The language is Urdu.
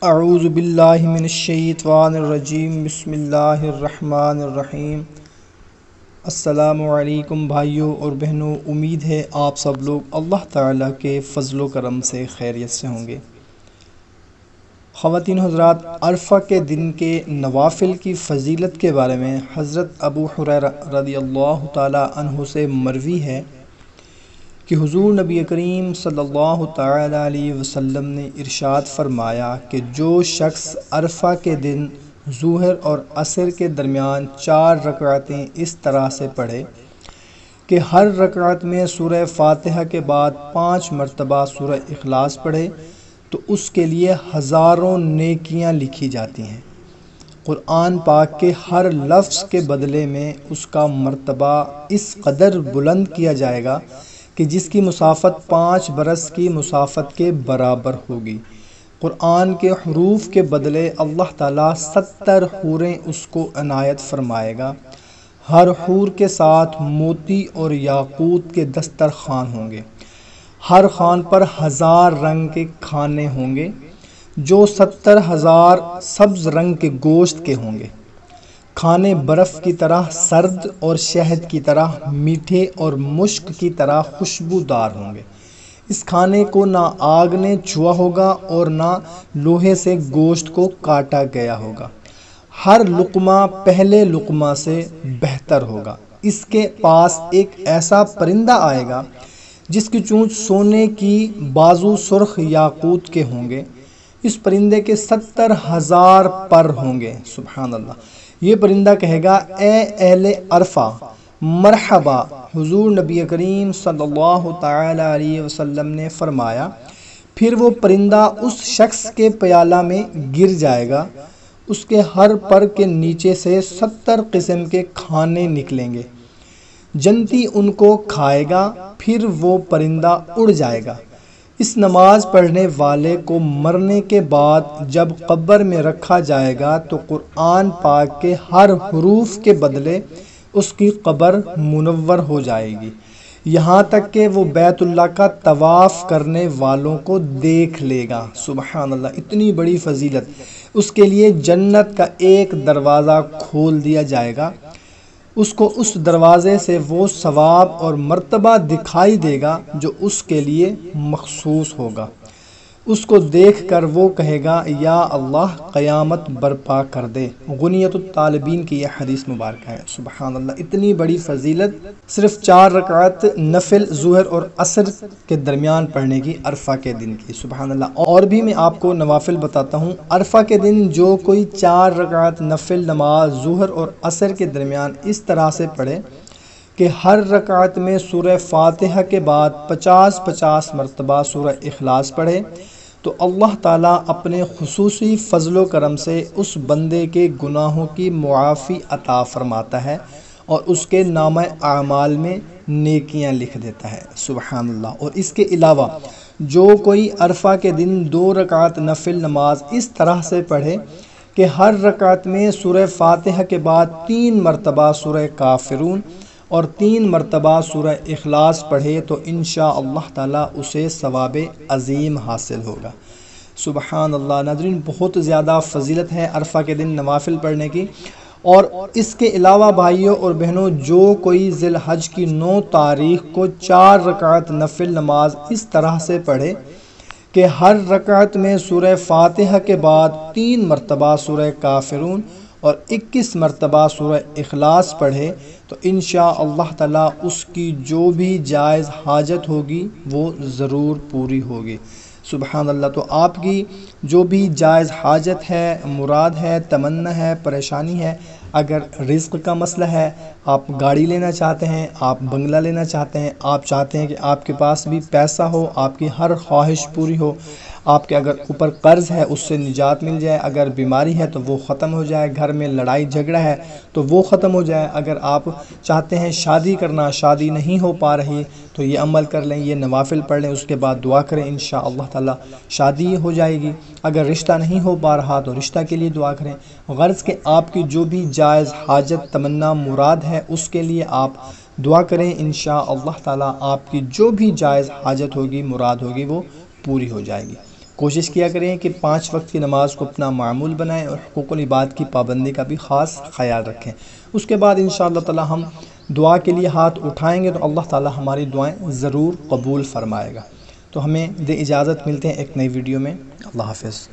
اعوذ باللہ من الشیطان الرجیم بسم اللہ الرحمن الرحیم۔ السلام علیکم بھائیوں اور بہنوں، امید ہے آپ سب لوگ اللہ تعالیٰ کے فضل و کرم سے خیریت سے ہوں گے۔ خواتین حضرات، عرفہ کے دن کے نوافل کی فضیلت کے بارے میں حضرت ابو ہریرہ رضی اللہ تعالیٰ عنہ سے مروی ہے کہ حضور نبی کریم صلی اللہ تعالیٰ علیہ وسلم نے ارشاد فرمایا کہ جو شخص عرفہ کے دن ظہر اور عصر کے درمیان 4 رکعتیں اس طرح سے پڑھے کہ ہر رکعت میں سورہ فاتحہ کے بعد 5 مرتبہ سورہ اخلاص پڑھے تو اس کے لیے ہزاروں نیکیاں لکھی جاتی ہیں۔ قرآن پاک کے ہر لفظ کے بدلے میں اس کا مرتبہ اس قدر بلند کیا جائے گا کہ جس کی مسافت 5 برس کی مسافت کے برابر ہوگی۔ قرآن کے حروف کے بدلے اللہ تعالیٰ 70 حوریں اس کو عنایت فرمائے گا۔ ہر حور کے ساتھ موتی اور یاقوت کے دسترخوان ہوں گے۔ ہر خوان پر 1000 رنگ کے کھانے ہوں گے جو 70,000 سبز رنگ کے گوشت کے ہوں گے۔ کھانے برف کی طرح سرد اور شہد کی طرح میٹھے اور مشک کی طرح خوشبودار ہوں گے۔ اس کھانے کو نہ آگ نے چھوا ہوگا اور نہ لوہے سے گوشت کو کاٹا گیا ہوگا۔ ہر لقمہ پہلے لقمہ سے بہتر ہوگا۔ اس کے پاس ایک ایسا پرندہ آئے گا جس کی چونچ سونے کی، بازو سرخ یاقوت کے ہوں گے۔ اس پرندے کے 70,000 پر ہوں گے۔ سبحان اللہ۔ یہ پرندہ کہے گا، اے اہل عرفہ مرحبا۔ حضور نبی کریم صلی اللہ تعالی علیہ وسلم نے فرمایا، پھر وہ پرندہ اس شخص کے پیالہ میں گر جائے گا، اس کے ہر پر کے نیچے سے 70 قسم کے کھانے نکلیں گے۔ جنتی ان کو کھائے گا، پھر وہ پرندہ اڑ جائے گا۔ اس نماز پڑھنے والے کو مرنے کے بعد جب قبر میں رکھا جائے گا تو قرآن پاک کے ہر حروف کے بدلے اس کی قبر منور ہو جائے گی، یہاں تک کہ وہ بیت اللہ کا طواف کرنے والوں کو دیکھ لے گا۔ سبحان اللہ، اتنی بڑی فضیلت۔ اس کے لیے جنت کا ایک دروازہ کھول دیا جائے گا، اس کو اس دروازے سے وہ ثواب اور مرتبہ دکھائی دے گا جو اس کے لیے مخصوص ہوگا۔ اس کو دیکھ کر وہ کہے گا، یا اللہ قیامت برپا کر دے۔ غنیۃ الطالبین کی یہ حدیث مبارکہ ہے۔ سبحان اللہ، اتنی بڑی فضیلت صرف 4 رکعت نفل ظہر اور عصر کے درمیان پڑھنے کی عرفہ کے دن کی۔ سبحان اللہ۔ اور بھی میں آپ کو نوافل بتاتا ہوں۔ عرفہ کے دن جو کوئی 4 رکعت نفل نماز ظہر اور عصر کے درمیان اس طرح سے پڑھے کہ ہر رکعت میں سورہ فاتحہ کے بعد 50 مرتبہ سورہ اخلاص پڑھے تو اللہ تعالیٰ اپنے خصوصی فضل و کرم سے اس بندے کے گناہوں کی معافی عطا فرماتا ہے اور اس کے نامہ اعمال میں نیکیاں لکھ دیتا ہے۔ سبحان اللہ۔ اور اس کے علاوہ جو کوئی عرفہ کے دن 2 رکعت نفل نماز اس طرح سے پڑھے کہ ہر رکعت میں سورہ فاتحہ کے بعد 3 مرتبہ سورہ کافرون اور 3 مرتبہ سورہ اخلاص پڑھے تو انشاءاللہ تعالیٰ اسے ثواب عظیم حاصل ہوگا۔ سبحان اللہ۔ ناظرین، بہت زیادہ فضیلت ہے عرفہ کے دن نوافل پڑھنے کی۔ اور اس کے علاوہ بھائیوں اور بہنوں، جو کوئی ذی الحج کی 9 تاریخ کو 4 رکعت نفل نماز اس طرح سے پڑھے کہ ہر رکعت میں سورہ فاتحہ کے بعد 3 مرتبہ سورہ کافرون اور 21 مرتبہ سورہ اخلاص پڑھے تو انشاءاللہ تعالیٰ اس کی جو بھی جائز حاجت ہوگی وہ ضرور پوری ہوگی۔ سبحان اللہ۔ تو آپ کی جو بھی جائز حاجت ہے، مراد ہے، تمنا ہے، پریشانی ہے، اگر رزق کا مسئلہ ہے، آپ گاڑی لینا چاہتے ہیں، آپ بنگلہ لینا چاہتے ہیں، آپ چاہتے ہیں کہ آپ کے پاس بھی پیسہ ہو، آپ کی ہر خواہش پوری ہو، آپ کے اگر اوپر قرض ہے اس سے نجات مل جائے، اگر بیماری ہے تو وہ ختم ہو جائے، گھر میں لڑائی جھگڑا ہے تو وہ ختم ہو جائے، اگر آپ چاہتے ہیں شادی کرنا، شادی نہیں ہو پا رہی تو یہ عمل کر لیں، یہ نوافل پڑھ لیں، اس کے بعد دعا کریں، انشاءاللہ تعالی شادی ہو جائے گی۔ اگر رشتہ نہیں ہو پا رہا تو رشتہ کے لیے دعا کریں۔ غرض کہ آپ کی جو بھی جائز حاجت، تمنا، مراد ہے اس کے لیے آپ دعا کریں، انشاءاللہ تعالی آپ کی جو بھی جائز حاجت ہوگی، مراد ہوگی، وہ پوری ہو جائے گی۔ کوشش کیا کریں کہ 5 وقت کی نماز کو اپنا معمول بنائیں اور حقوق العباد کی پابندی کا بھی خاص خیال رکھیں۔ اس کے بعد انشاءاللہ تعالی ہم دعا کے لیے ہاتھ اٹھائیں گے تو اللہ تعالی ہماری دعائیں ضرور قبول فرمائے گا۔ تو ہمیں دے اجازت، ملتے ہیں ایک نئی ویڈیو میں۔ اللہ حافظ۔